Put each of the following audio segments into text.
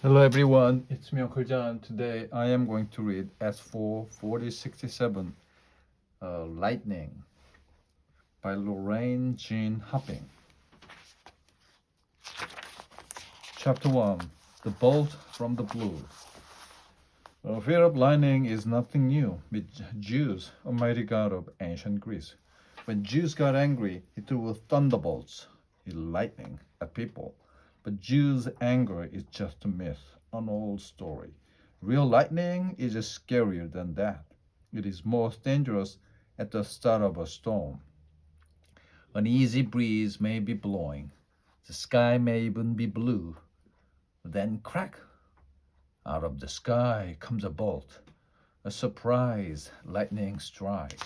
Hello everyone, it's me Uncle John. Today I am going to read S4 4067 Lightning by Lorraine Jean Hopping. Chapter 1 The Bolt from the Blue. Fear of lightning is nothing new with Zeus, a mighty god of ancient Greece. When Zeus got angry, he threw thunderbolts, lightning, at people. But Zeus' anger is just a myth, an old story. Real lightning is scarier than that. It is most dangerous at the start of a storm. An easy breeze may be blowing. The sky may even be blue. Then crack! Out of the sky comes a bolt. A surprise lightning strike.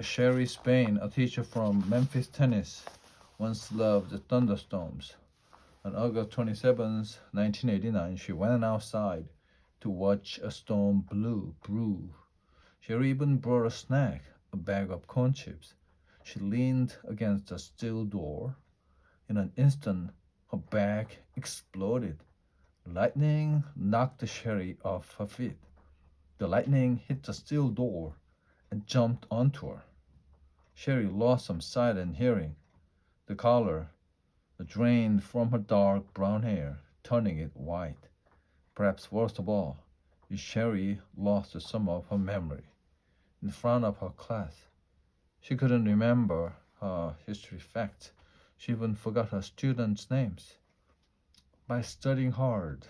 Sherry Spain, a teacher from Memphis, Tennessee, once loved the thunderstorms. On August 27, 1989, she went outside to watch a storm brew. She even brought a snack, a bag of corn chips. She leaned against the steel door. In an instant, her bag exploded. Lightning knocked Sherry off her feet. The lightning hit the steel door and jumped onto her. Sherry lost some sight and hearing. The color drained from her dark brown hair, turning it white. Perhaps worst of all, Sherry lost some of her memory. In front of her class, she couldn't remember her history facts. She even forgot her students' names. By studying hard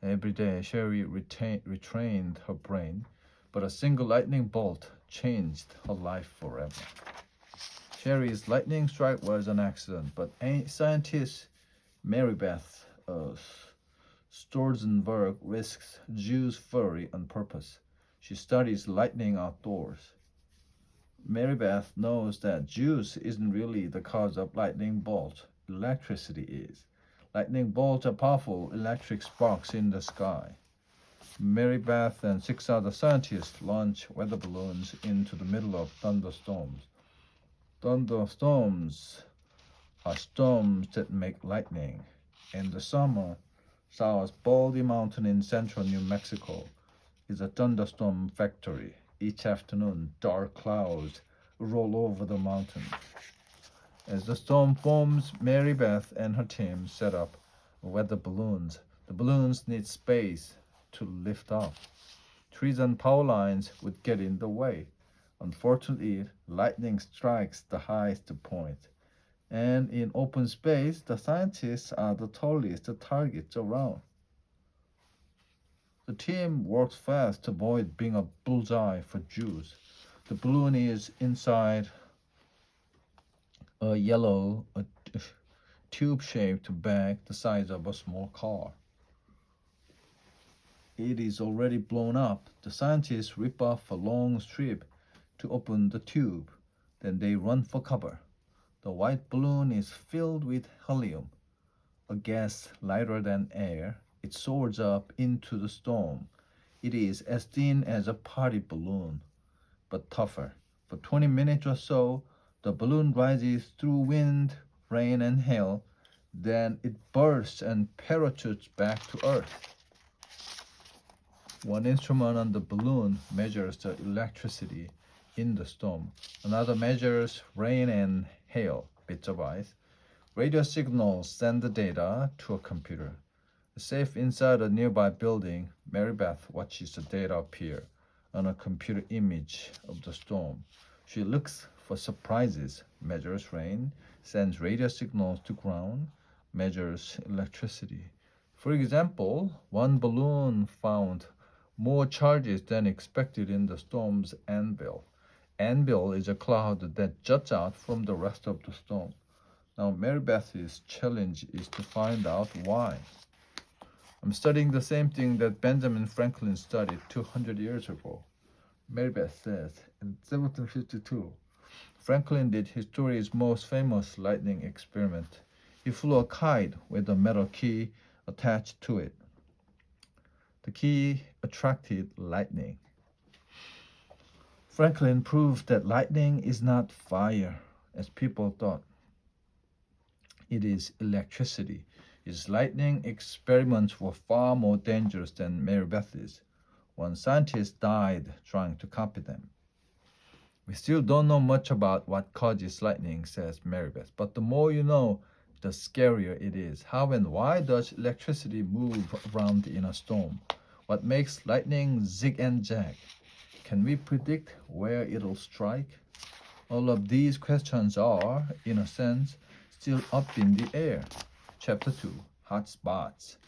every day, Sherry retrained her brain, but a single lightning bolt changed her life forever. Sherry's lightning strike was an accident, but scientist Mary Beth Storzenberg risks Zeus' fury on purpose. She studies lightning outdoors. Mary Beth knows that Zeus isn't really the cause of lightning bolt. Electricity is. Lightning bolts are powerful electric sparks in the sky. Mary Beth and 6 other scientists launch weather balloons into the middle of thunderstorms. Thunderstorms are storms that make lightning. In the summer, South Baldy Mountain in central New Mexico is a thunderstorm factory. Each afternoon, dark clouds roll over the mountain. As the storm forms, Mary Beth and her team set up weather balloons. The balloons need space to lift off. Trees and power lines would get in the way. Unfortunately, lightning strikes the highest point. And in open space, the scientists are the tallest targets around. The team works fast to avoid being a bullseye for Zeus. The balloon is inside a yellow tube-shaped bag the size of a small car. It is already blown up. The scientists rip off a long strip to open the tube. Then they run for cover. The white balloon is filled with helium, a gas lighter than air. It soars up into the storm. It is as thin as a party balloon, but tougher. For 20 minutes or so, the balloon rises through wind, rain, and hail. Then it bursts and parachutes back to Earth. One instrument on the balloon measures the electricity in the storm. Another measures rain and hail, bits of ice. Radio signals send the data to a computer. Safe inside a nearby building, Mary Beth watches the data appear on a computer image of the storm. She looks for surprises, measures rain, sends radio signals to ground, measures electricity. For example, one balloon found more charges than expected in the storm's anvil. Anvil is a cloud that juts out from the rest of the storm. Now, Mary Beth's challenge is to find out why. I'm studying the same thing that Benjamin Franklin studied 200 years ago. Mary Beth says, in 1752, Franklin did history's most famous lightning experiment. He flew a kite with a metal key attached to it. The key attracted lightning. Franklin proved that lightning is not fire, as people thought. It is electricity. His lightning experiments were far more dangerous than Mary Beth's. One scientist died trying to copy them. We still don't know much about what causes lightning, says Mary Beth, but the more you know, the scarier it is. How and why does electricity move around in a storm? What makes lightning zig and jag? Can we predict where it'll strike? All of these questions are, in a sense, still up in the air. Chapter 2, Hot Spots.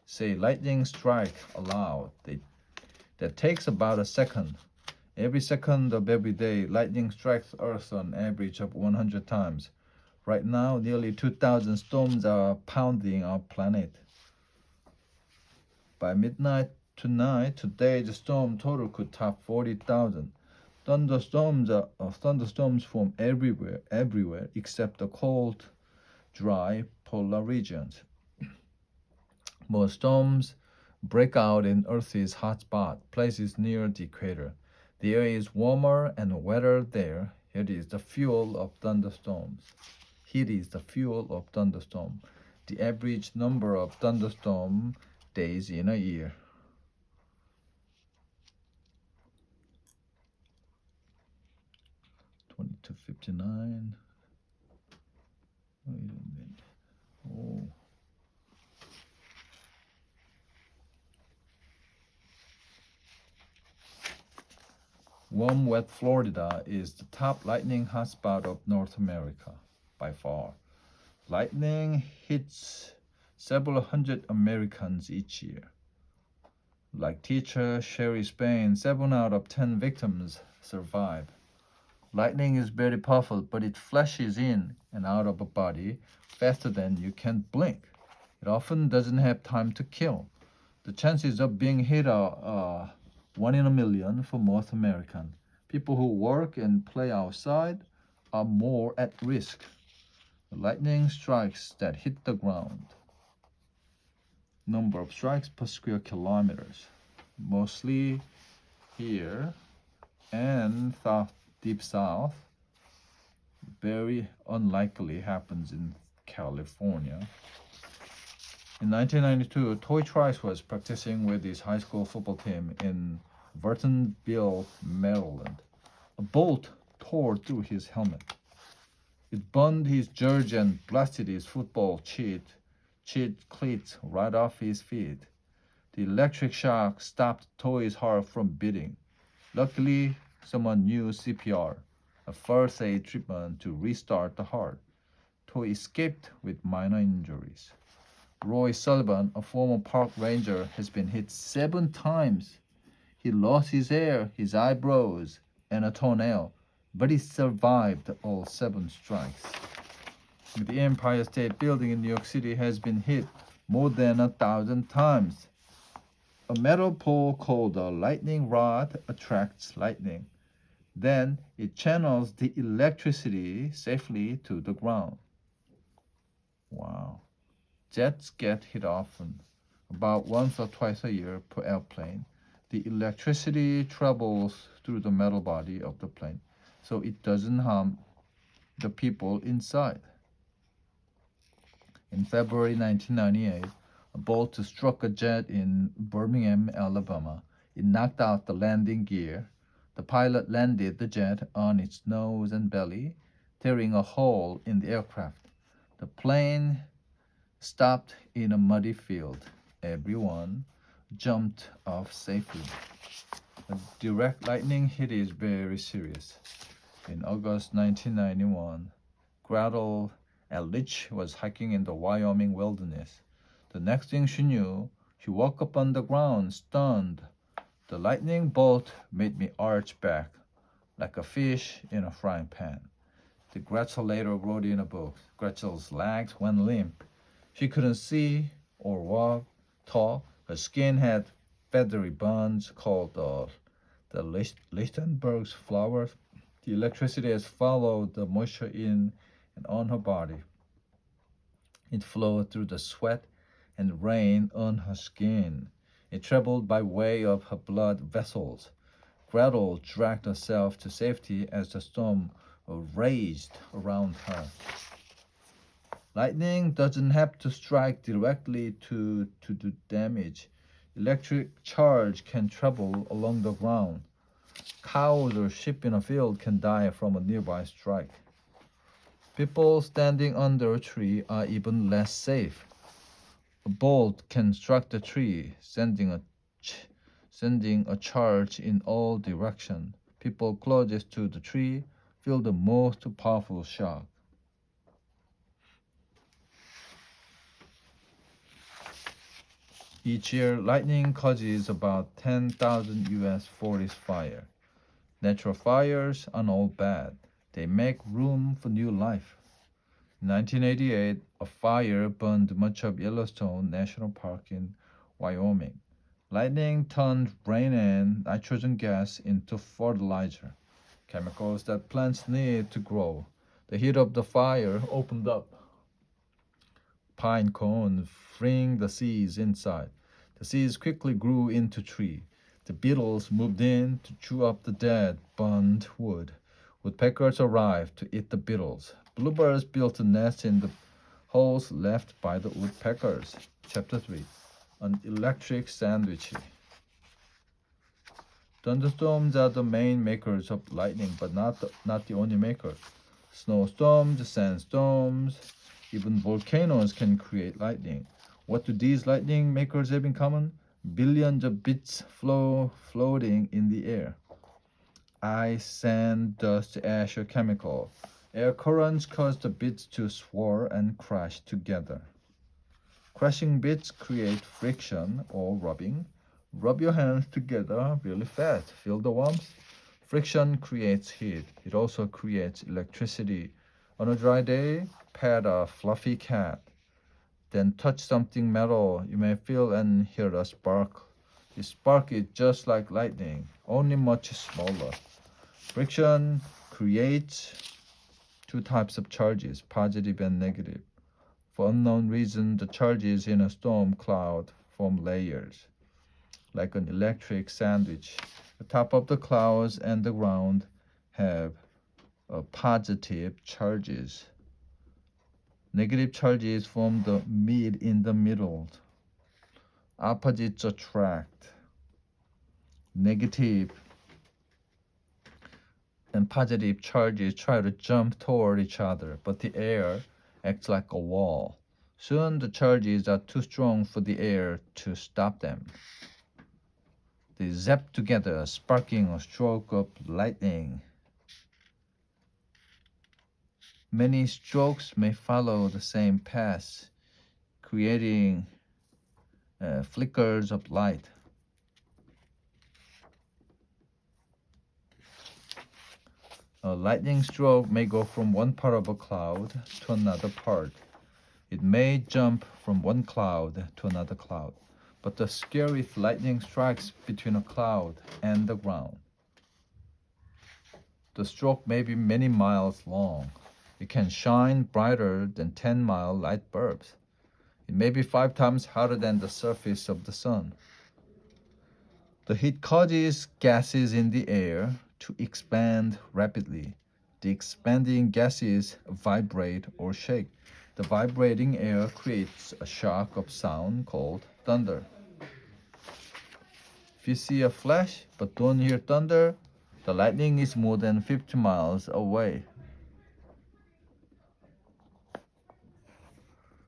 Say lightning strike aloud. That takes about a second. Every second of every day, lightning strikes Earth on average of 100 times. Right now, nearly 2,000 storms are pounding our planet. By midnight tonight, today, the storm total could top 40,000. Thunderstorms form everywhere except the cold, dry polar regions. Most storms break out in Earth's hot spot, places near the equator. The air is warmer and wetter there. It is the fuel of thunderstorms. Heat is the fuel of thunderstorm. The average number of thunderstorm days in a year. To 59. Oh. Warm, wet Florida is the top lightning hotspot of North America by far. Lightning hits several hundred Americans each year. Like teacher Sherry Spain, 7 out of 10 victims survive. Lightning is very powerful, but it flashes in and out of a body faster than you can blink. It often doesn't have time to kill. The chances of being hit are 1 in a million for most Americans. People who work and play outside are more at risk. Lightning strikes that hit the ground. Number of strikes per square kilometers. Mostly here and deep south. Very unlikely happens in California. In 1992, Toy Trice was practicing with his high school football team in Burtonville, Maryland. A bolt tore through his helmet. It burned his jersey and blasted his football cheat cleats right off his feet. The electric shock stopped Toy's heart from beating. Luckily, someone knew CPR, a first aid treatment to restart the heart. Toy escaped with minor injuries. Roy Sullivan, a former park ranger, has been hit 7 times. He lost his hair, his eyebrows, and a toenail, but he survived all 7 strikes. The Empire State Building in New York City has been hit more than 1,000 times. A metal pole called a lightning rod attracts lightning. Then it channels the electricity safely to the ground. Wow. Jets get hit often, about once or twice a year per airplane. The electricity travels through the metal body of the plane, so it doesn't harm the people inside. In February 1998, a bolt struck a jet in Birmingham, Alabama. It knocked out the landing gear. The pilot landed the jet on its nose and belly, tearing a hole in the aircraft. The plane stopped in a muddy field. Everyone jumped off safely. A direct lightning hit is very serious. In August 1991, Gretel Ehrlich was hiking in the Wyoming wilderness. The next thing she knew, she woke up on the ground, stunned. The lightning bolt made me arch back, like a fish in a frying pan. The Gretel later wrote in a book. Gretel's legs went limp. She couldn't see or walk, talk. Her skin had feathery buns called the Lichtenberg's flowers. The electricity has followed the moisture in and on her body. It flowed through the sweat and rain on her skin. It traveled by way of her blood vessels. Gretel dragged herself to safety as the storm raged around her. Lightning doesn't have to strike directly to do damage. Electric charge can travel along the ground. Cows or sheep in a field can die from a nearby strike. People standing under a tree are even less safe. A bolt can strike the tree, sending a charge in all directions. People closest to the tree feel the most powerful shock. Each year, lightning causes about 10,000 U.S. forest fires. Natural fires are all bad. They make room for new life. In 1988, a fire burned much of Yellowstone National Park in Wyoming. Lightning turned rain and nitrogen gas into fertilizer, chemicals that plants need to grow. The heat of the fire opened up pine cones, freeing the seeds inside. The seeds quickly grew into trees. The beetles moved in to chew up the dead, burned wood. Woodpeckers arrived to eat the beetles. Bluebirds built a nest in the holes left by the woodpeckers. Chapter 3. An electric sandwich. Thunderstorms are the main makers of lightning, but not the only maker. Snowstorms, sandstorms, even volcanoes can create lightning. What do these lightning makers have in common? Billions of bits floating in the air. Ice, sand, dust, ash, or chemical. Air currents cause the bits to swirl and crash together. Crashing bits create friction or rubbing. Rub your hands together really fast. Feel the warmth. Friction creates heat. It also creates electricity. On a dry day, pet a fluffy cat. Then touch something metal. You may feel and hear a spark. The spark is just like lightning, only much smaller. Friction creates two types of charges, positive and negative. For unknown reason, the charges in a storm cloud form layers, like an electric sandwich. The top of the clouds and the ground have positive charges. Negative charges form the in the middle. Opposites attract. Negative and positive charges try to jump toward each other, but the air acts like a wall. Soon the charges are too strong for the air to stop them. They zap together, sparking a stroke of lightning. Many strokes may follow the same path, creating flickers of light. A lightning stroke may go from one part of a cloud to another part. It may jump from one cloud to another cloud. But the scary if lightning strikes between a cloud and the ground. The stroke may be many miles long. It can shine brighter than 10-mile light bulbs. It may be 5 times hotter than the surface of the sun. The heat causes gases in the air to expand rapidly. The expanding gases vibrate or shake. The vibrating air creates a shock of sound called thunder. If you see a flash but don't hear thunder, the lightning is more than 50 miles away.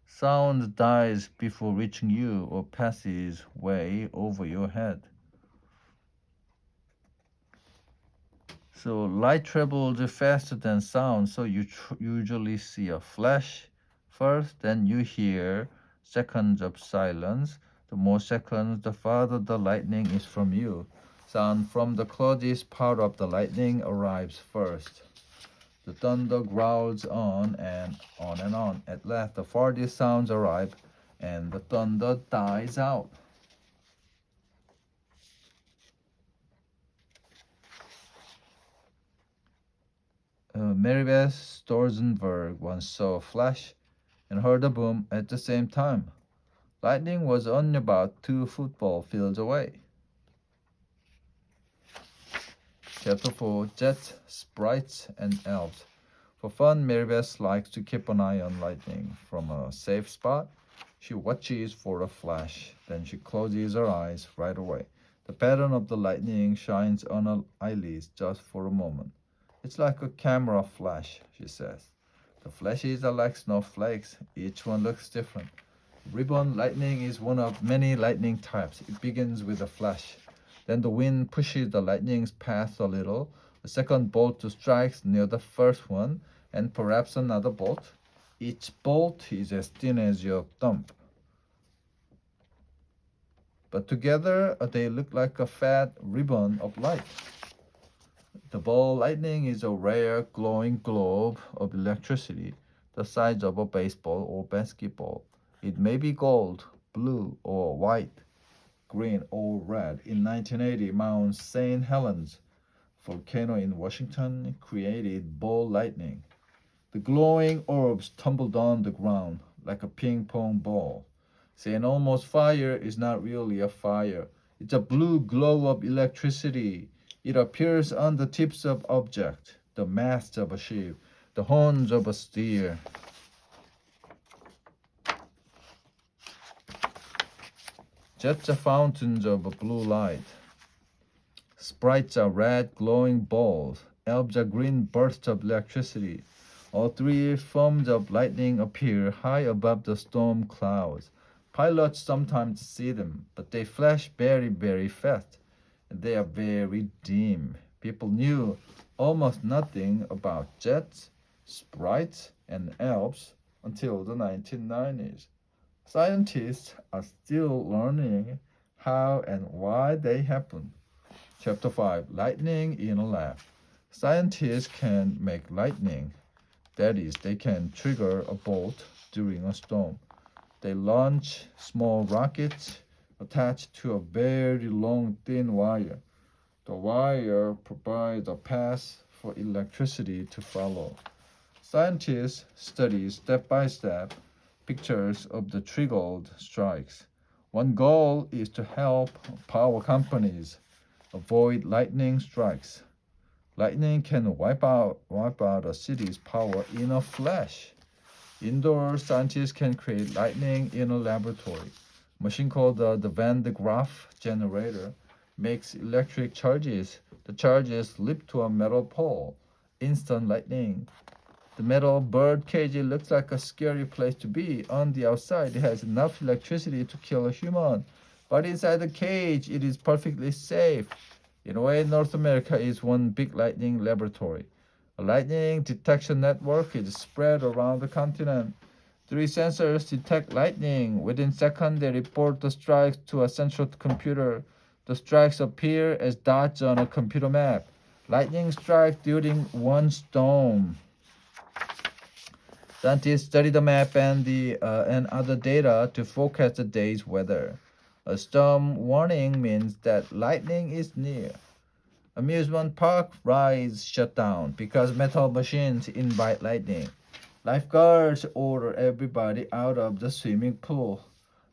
Sound dies before reaching you or passes way over your head. So light travels faster than sound, so you usually see a flash first, then you hear seconds of silence. The more seconds, the farther the lightning is from you. Sound from the closest part of the lightning arrives first. The thunder growls on and on and on. At last, the farthest sounds arrive, and the thunder dies out. Mary Beth Stolzenberg once saw a flash and heard a boom at the same time. Lightning was only about 2 football fields away. Chapter 4. Jets, Sprites, and Elves. For fun, Marybeth likes to keep an eye on lightning. From a safe spot, she watches for a flash. Then she closes her eyes right away. The pattern of the lightning shines on her eyelids just for a moment. It's like a camera flash, she says. The flashes are like snowflakes. Each one looks different. Ribbon lightning is one of many lightning types. It begins with a flash. Then the wind pushes the lightning's path a little. The second bolt strikes near the first one, and perhaps another bolt. Each bolt is as thin as your thumb. But together they look like a fat ribbon of light. The ball lightning is a rare glowing globe of electricity, the size of a baseball or basketball. It may be gold, blue, or white, green, or red. In 1980, Mount St. Helens volcano in Washington created ball lightning. The glowing orbs tumbled on the ground like a ping pong ball. Say an almost fire is not really a fire. It's a blue glow of electricity. It appears on the tips of objects, the masts of a ship, the horns of a steer. Jets are fountains of blue light. Sprites are red glowing balls. Elves are green bursts of electricity. All three forms of lightning appear high above the storm clouds. Pilots sometimes see them, but they flash very, very fast, and they are very dim. People knew almost nothing about jets, sprites, and elves until the 1990s. Scientists are still learning how and why they happen. Chapter 5. Lightning in a lab. Scientists can make lightning. That is, they can trigger a bolt during a storm. They launch small rockets attached to a very long, thin wire. The wire provides a path for electricity to follow. Scientists study step by step pictures of the triggered strikes. One goal is to help power companies avoid lightning strikes. Lightning can wipe out a city's power in a flash. Indoor scientists can create lightning in a laboratory. A machine called the Van de Graaff generator makes electric charges. The charges leap to a metal pole. Instant lightning. The metal bird cage looks like a scary place to be. On the outside, it has enough electricity to kill a human. But inside the cage, it is perfectly safe. In a way, North America is one big lightning laboratory. A lightning detection network is spread around the continent. 3 sensors detect lightning. Within seconds, they report the strikes to a central computer. The strikes appear as dots on a computer map. Lightning strikes during one storm. Scientists study the map and other data to forecast the day's weather. A storm warning means that lightning is near. Amusement park rides shut down because metal machines invite lightning. Lifeguards order everybody out of the swimming pool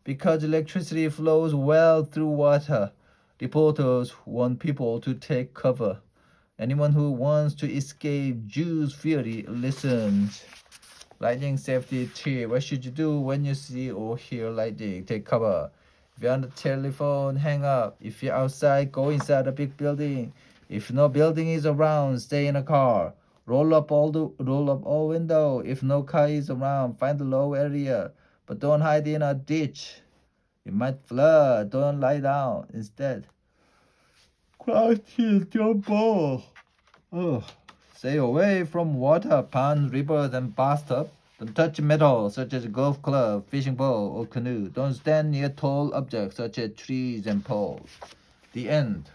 because electricity flows well through water. Reporters want people to take cover. Anyone who wants to escape Jews' fury listens. Lightning safety tip. What should you do when you see or hear lightning? Take cover. If you're on the telephone, hang up. If you're outside, go inside a big building. If no building is around, stay in a car. Roll up all window. If no car is around, find a low area. But don't hide in a ditch. It might flood. Don't lie down. Instead, crouch and jump off. Stay away from water, ponds, rivers, and bathtubs. Don't touch metal such as a golf club, fishing pole, or canoe. Don't stand near tall objects such as trees and poles. The end.